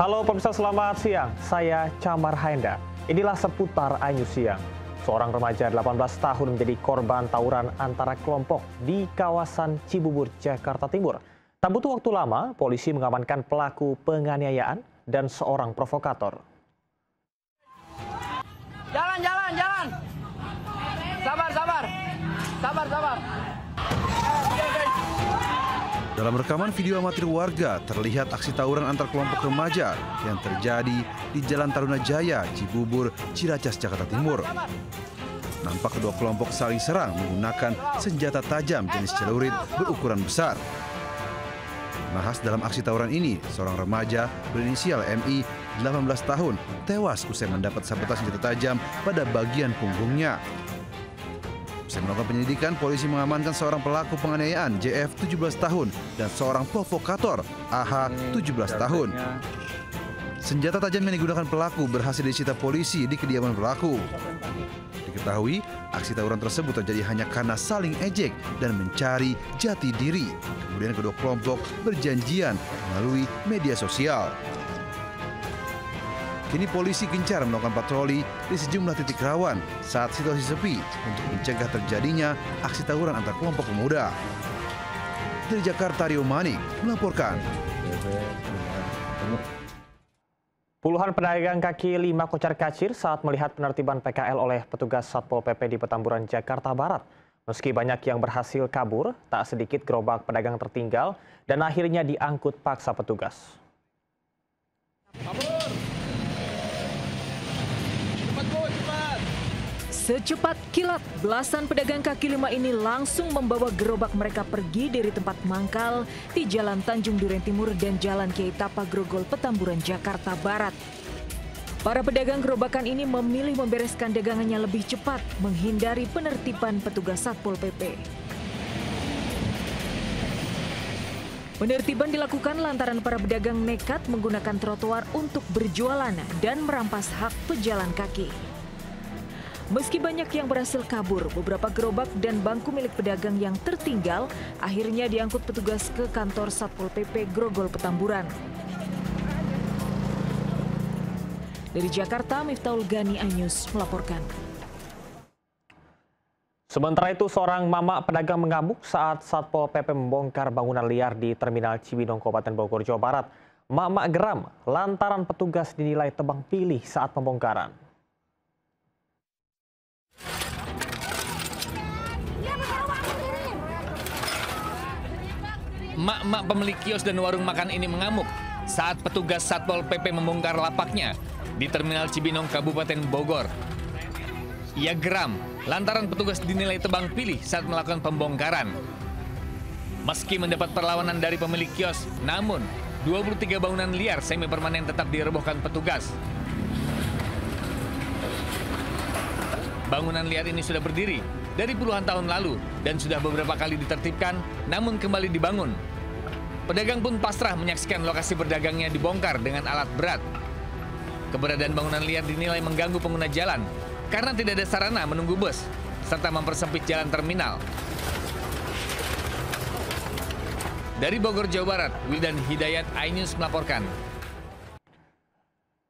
Halo pemirsa, selamat siang. Saya Camar Haenda. Inilah seputar iNews Siang. Seorang remaja 18 tahun menjadi korban tawuran antara kelompok di kawasan Cibubur, Jakarta Timur. Tak butuh waktu lama, polisi mengamankan pelaku penganiayaan dan seorang provokator. Jalan. Sabar. Dalam rekaman video amatir warga, terlihat aksi tawuran antar kelompok remaja yang terjadi di Jalan Taruna Jaya, Cibubur, Ciracas, Jakarta Timur. Nampak kedua kelompok saling serang menggunakan senjata tajam jenis celurit berukuran besar. Nahas dalam aksi tawuran ini, seorang remaja berinisial MI, 18 tahun, tewas usai mendapat sabetan senjata tajam pada bagian punggungnya. Usai melakukan penyelidikan, polisi mengamankan seorang pelaku penganiayaan JF 17 tahun dan seorang provokator AH 17 tahun. Senjata tajam yang digunakan pelaku berhasil disita polisi di kediaman pelaku. Diketahui, aksi tawuran tersebut terjadi hanya karena saling ejek dan mencari jati diri. Kemudian kedua kelompok berjanjian melalui media sosial. Kini polisi gencar melakukan patroli di sejumlah titik rawan saat situasi sepi untuk mencegah terjadinya aksi tawuran antar kelompok pemuda. Dari Jakarta, Rio Manik melaporkan. Puluhan pedagang kaki lima kocar kacir saat melihat penertiban PKL oleh petugas Satpol PP di Petamburan, Jakarta Barat. Meski banyak yang berhasil kabur, tak sedikit gerobak pedagang tertinggal dan akhirnya diangkut paksa petugas. Secepat kilat, belasan pedagang kaki lima ini langsung membawa gerobak mereka pergi dari tempat mangkal di Jalan Tanjung Duren Timur dan Jalan Kiai Tapa Grogol, Petamburan, Jakarta Barat. Para pedagang gerobakan ini memilih membereskan dagangannya lebih cepat, menghindari penertiban petugas Satpol PP. Penertiban dilakukan lantaran para pedagang nekat menggunakan trotoar untuk berjualan dan merampas hak pejalan kaki. Meski banyak yang berhasil kabur, beberapa gerobak dan bangku milik pedagang yang tertinggal akhirnya diangkut petugas ke kantor Satpol PP Grogol, Petamburan. Dari Jakarta, Miftahul Gani, iNews melaporkan. Sementara itu, seorang mama pedagang mengamuk saat Satpol PP membongkar bangunan liar di Terminal Cibinong, Kabupaten Bogor, Jawa Barat. Mama geram lantaran petugas dinilai tebang pilih saat pembongkaran. Mak-mak pemilik kios dan warung makan ini mengamuk saat petugas Satpol PP membongkar lapaknya di Terminal Cibinong, Kabupaten Bogor. Ia geram lantaran petugas dinilai tebang pilih saat melakukan pembongkaran. Meski mendapat perlawanan dari pemilik kios, namun 23 bangunan liar semi permanen tetap dirobohkan petugas. Bangunan liar ini sudah berdiri dari puluhan tahun lalu dan sudah beberapa kali ditertibkan, namun kembali dibangun. Pedagang pun pasrah menyaksikan lokasi berdagangnya dibongkar dengan alat berat. Keberadaan bangunan liar dinilai mengganggu pengguna jalan karena tidak ada sarana menunggu bus, serta mempersempit jalan terminal. Dari Bogor, Jawa Barat, Wildan Hidayat, iNews melaporkan.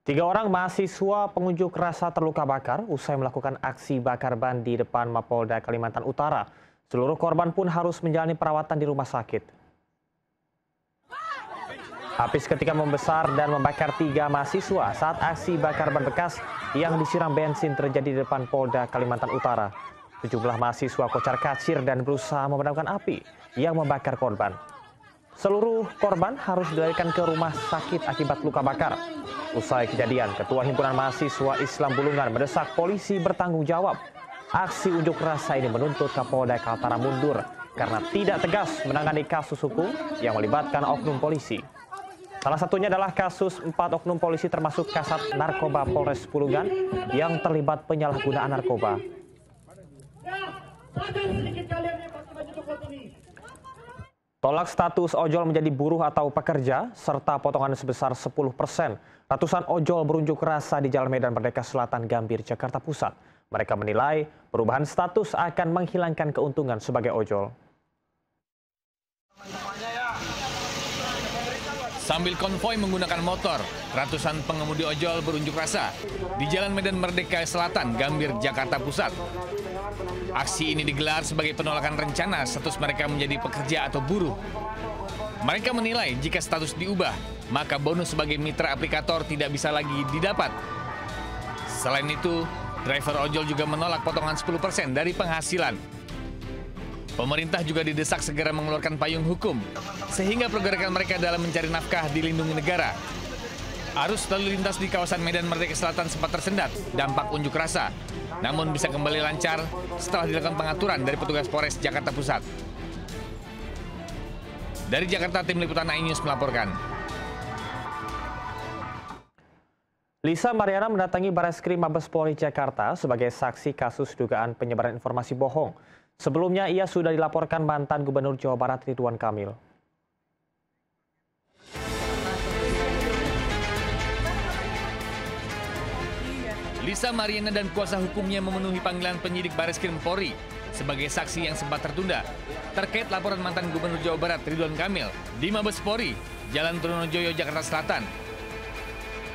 3 orang mahasiswa pengunjuk rasa terluka bakar usai melakukan aksi bakar ban di depan Mapolda Kalimantan Utara. Seluruh korban pun harus menjalani perawatan di rumah sakit. Habis ketika membesar dan membakar 3 mahasiswa saat aksi bakar ban bekas yang disiram bensin terjadi di depan Polda Kalimantan Utara. Sejumlah mahasiswa kocar kacir dan berusaha memadamkan api yang membakar korban. Seluruh korban harus dilarikan ke rumah sakit akibat luka bakar. Usai kejadian, Ketua Himpunan Mahasiswa Islam Bulungan mendesak polisi bertanggung jawab. Aksi unjuk rasa ini menuntut Kapolda Kaltara mundur karena tidak tegas menangani kasus hukum yang melibatkan oknum polisi. Salah satunya adalah kasus 4 oknum polisi termasuk Kasat Narkoba Polres Bulungan yang terlibat penyalahgunaan narkoba. Tolak status ojol menjadi buruh atau pekerja, serta potongan sebesar 10%. Ratusan ojol berunjuk rasa di Jalan Medan Merdeka Selatan, Gambir, Jakarta Pusat. Mereka menilai perubahan status akan menghilangkan keuntungan sebagai ojol. Sambil konvoi menggunakan motor, ratusan pengemudi ojol berunjuk rasa di Jalan Medan Merdeka Selatan, Gambir, Jakarta Pusat. Aksi ini digelar sebagai penolakan rencana status mereka menjadi pekerja atau buruh. Mereka menilai jika status diubah, maka bonus sebagai mitra aplikator tidak bisa lagi didapat. Selain itu, driver ojol juga menolak potongan 10% dari penghasilan. Pemerintah juga didesak segera mengeluarkan payung hukum, sehingga pergerakan mereka dalam mencari nafkah dilindungi negara. Arus lalu lintas di kawasan Medan Merdeka Selatan sempat tersendat dampak unjuk rasa, namun bisa kembali lancar setelah dilakukan pengaturan dari petugas Polres Jakarta Pusat. Dari Jakarta, tim liputan iNews melaporkan. Lisa Mariana mendatangi Bareskrim Mabes Polri Jakarta sebagai saksi kasus dugaan penyebaran informasi bohong. Sebelumnya ia sudah dilaporkan mantan Gubernur Jawa Barat Ridwan Kamil. Lisa Mariana dan kuasa hukumnya memenuhi panggilan penyidik Bareskrim Polri sebagai saksi yang sempat tertunda terkait laporan mantan Gubernur Jawa Barat Ridwan Kamil di Mabes Polri, Jalan Trunojoyo, Jakarta Selatan.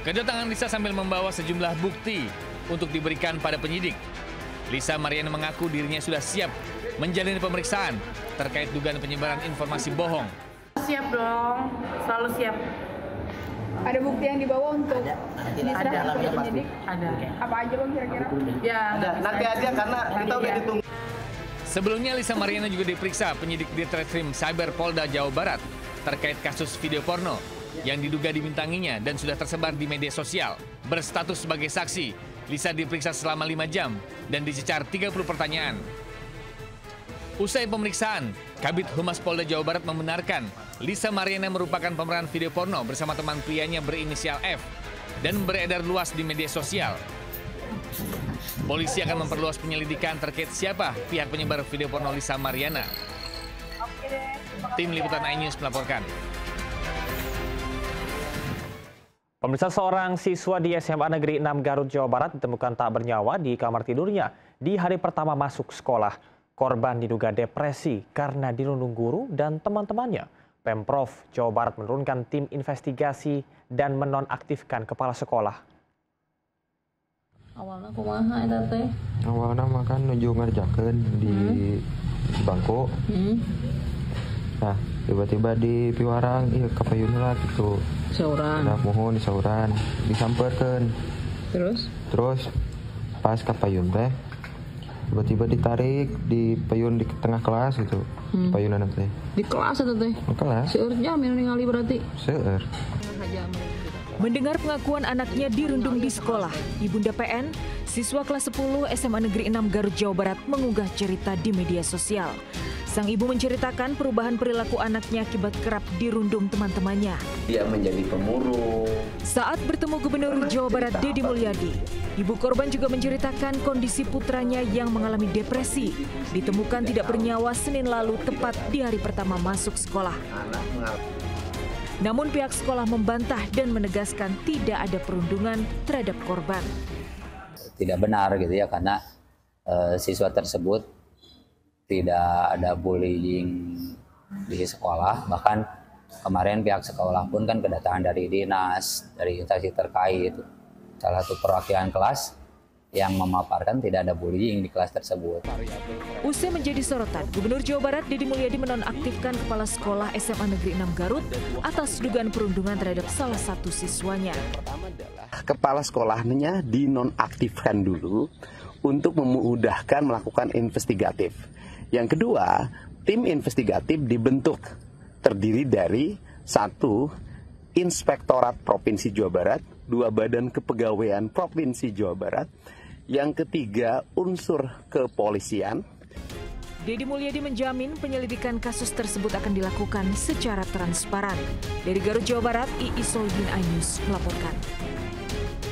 Kedatangan Lisa sambil membawa sejumlah bukti untuk diberikan pada penyidik. Lisa Mariana mengaku dirinya sudah siap menjalani pemeriksaan terkait dugaan penyebaran informasi bohong. Siap dong, selalu siap. Ada bukti yang dibawa untuk diserahkan ke penyidik? Ada. Apa aja Bang kira-kira? Ya, Nanti aja karena kita udah ditunggu. Sebelumnya Lisa Mariana juga diperiksa penyidik Ditreskrim Cyber Polda Jawa Barat terkait kasus video porno yang diduga dibintanginya dan sudah tersebar di media sosial. Berstatus sebagai saksi, Lisa diperiksa selama 5 jam dan dicecar 30 pertanyaan. Usai pemeriksaan, Kabid Humas Polda Jawa Barat membenarkan Lisa Mariana merupakan pemeran video porno bersama teman prianya berinisial F dan beredar luas di media sosial. Polisi akan memperluas penyelidikan terkait siapa pihak penyebar video porno Lisa Mariana. Tim liputan iNews melaporkan. Pemirsa, seorang siswa di SMA Negeri 6 Garut, Jawa Barat ditemukan tak bernyawa di kamar tidurnya di hari pertama masuk sekolah. Korban diduga depresi karena dirundung guru dan teman-temannya. Pemprov Jawa Barat menurunkan tim investigasi dan menonaktifkan kepala sekolah. Awalnya kumaha eta teh? Awalnya makan nuju ngerjakeun di bangku. Nah, tiba-tiba di piwarang ieu kapayun lah gitu. Sauran. Nah, mohon di sauran, disamperkeun. Terus pas kapayun teh tiba-tiba ditarik di payun di tengah kelas gitu. Payunan teh. Di kelas eta teh. Di kelas. Seueur jam ningali berarti. Seueur. Mendengar pengakuan anaknya dirundung di sekolah, Ibunda PN, siswa kelas 10 SMA Negeri 6 Garut, Jawa Barat mengunggah cerita di media sosial. Sang ibu menceritakan perubahan perilaku anaknya akibat kerap dirundung teman-temannya. Dia menjadi pemurung. Saat bertemu Gubernur Jawa Barat Deddy Mulyadi, ibu korban juga menceritakan kondisi putranya yang mengalami depresi. Ditemukan tidak bernyawa Senin lalu tepat di hari pertama masuk sekolah. Namun pihak sekolah membantah dan menegaskan tidak ada perundungan terhadap korban. Tidak benar gitu ya, karena siswa tersebut tidak ada bullying di sekolah. Bahkan kemarin pihak sekolah pun kan kedatangan dari dinas, dari instansi terkait, salah satu perwakilan kelas yang memaparkan tidak ada bullying di kelas tersebut. Usai menjadi sorotan, Gubernur Jawa Barat Deddy Mulyadi menonaktifkan kepala sekolah SMA Negeri 6 Garut atas dugaan perundungan terhadap salah satu siswanya. Kepala sekolahnya dinonaktifkan dulu untuk memudahkan melakukan investigatif. Yang kedua, tim investigatif dibentuk terdiri dari 1 Inspektorat Provinsi Jawa Barat, 2 Badan Kepegawaian Provinsi Jawa Barat, yang ketiga unsur kepolisian. Deddy Mulyadi menjamin penyelidikan kasus tersebut akan dilakukan secara transparan. Dari Garut, Jawa Barat, Iis Solbin, iNews melaporkan.